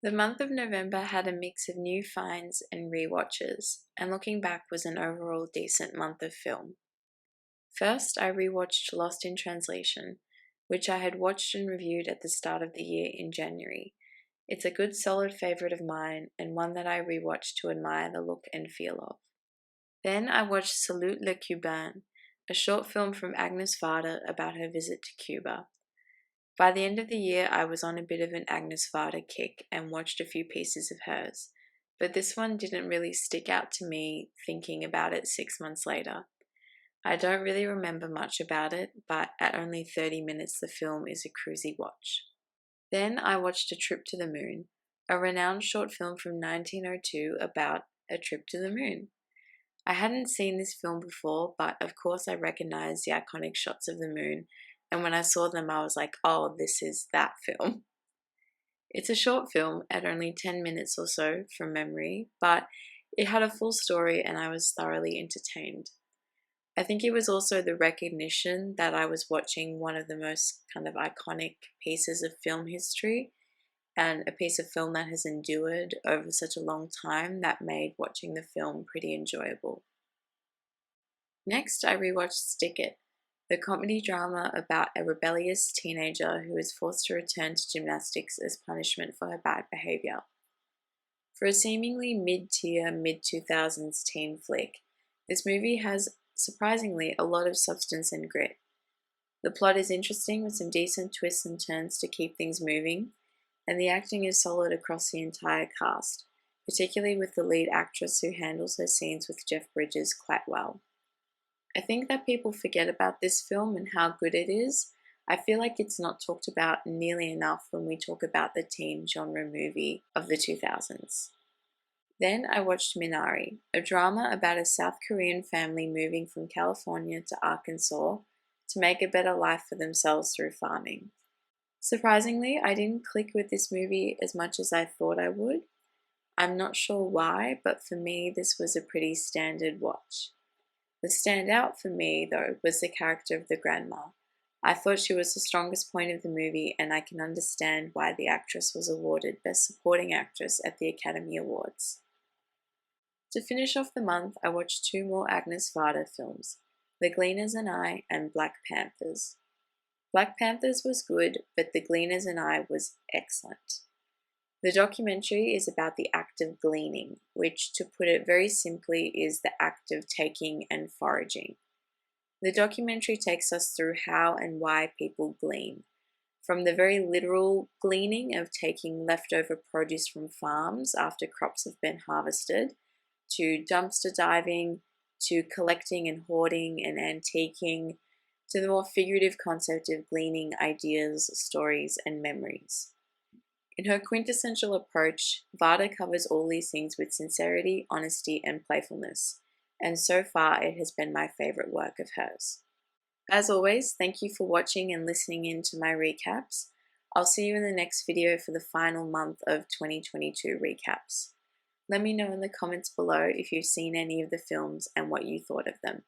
The month of November had a mix of new finds and rewatches, and looking back was an overall decent month of film. First, I rewatched Lost in Translation, which I had watched and reviewed at the start of the year in January. It's a good solid favourite of mine and one that I rewatched to admire the look and feel of. Then I watched Salute le Cubain, a short film from Agnes Varda about her visit to Cuba. By the end of the year, I was on a bit of an Agnes Varda kick and watched a few pieces of hers, but this one didn't really stick out to me thinking about it 6 months later. I don't really remember much about it, but at only 30 minutes the film is a cruisy watch. Then I watched A Trip to the Moon, a renowned short film from 1902 about a trip to the moon. I hadn't seen this film before, but of course I recognized the iconic shots of the moon, and when I saw them I was like, oh, this is that film. It's a short film at only 10 minutes or so from memory, but it had a full story and I was thoroughly entertained. I think it was also the recognition that I was watching one of the most kind of iconic pieces of film history and a piece of film that has endured over such a long time that made watching the film pretty enjoyable. Next, I rewatched Stick It, the comedy drama about a rebellious teenager who is forced to return to gymnastics as punishment for her bad behavior. For a seemingly mid-tier, mid-2000s teen flick, this movie has surprisingly a lot of substance and grit. The plot is interesting with some decent twists and turns to keep things moving, and the acting is solid across the entire cast, particularly with the lead actress who handles her scenes with Jeff Bridges quite well. I think that people forget about this film and how good it is. I feel like it's not talked about nearly enough when we talk about the teen genre movie of the 2000s. Then I watched Minari, a drama about a South Korean family moving from California to Arkansas to make a better life for themselves through farming. Surprisingly, I didn't click with this movie as much as I thought I would. I'm not sure why, but for me this was a pretty standard watch. The standout for me, though, was the character of the grandma. I thought she was the strongest point of the movie, and I can understand why the actress was awarded Best Supporting Actress at the Academy Awards. To finish off the month, I watched 2 more Agnes Varda films, The Gleaners and I and Black Panthers. Black Panthers was good, but The Gleaners and I was excellent. The documentary is about the act of gleaning, which, to put it very simply, is the act of taking and foraging. The documentary takes us through how and why people glean, from the very literal gleaning of taking leftover produce from farms after crops have been harvested, to dumpster diving, to collecting and hoarding and antiquing, to the more figurative concept of gleaning ideas, stories, and memories. In her quintessential approach, Varda covers all these things with sincerity, honesty, and playfulness, and so far it has been my favourite work of hers. As always, thank you for watching and listening in to my recaps. I'll see you in the next video for the final month of 2022 recaps. Let me know in the comments below if you've seen any of the films and what you thought of them.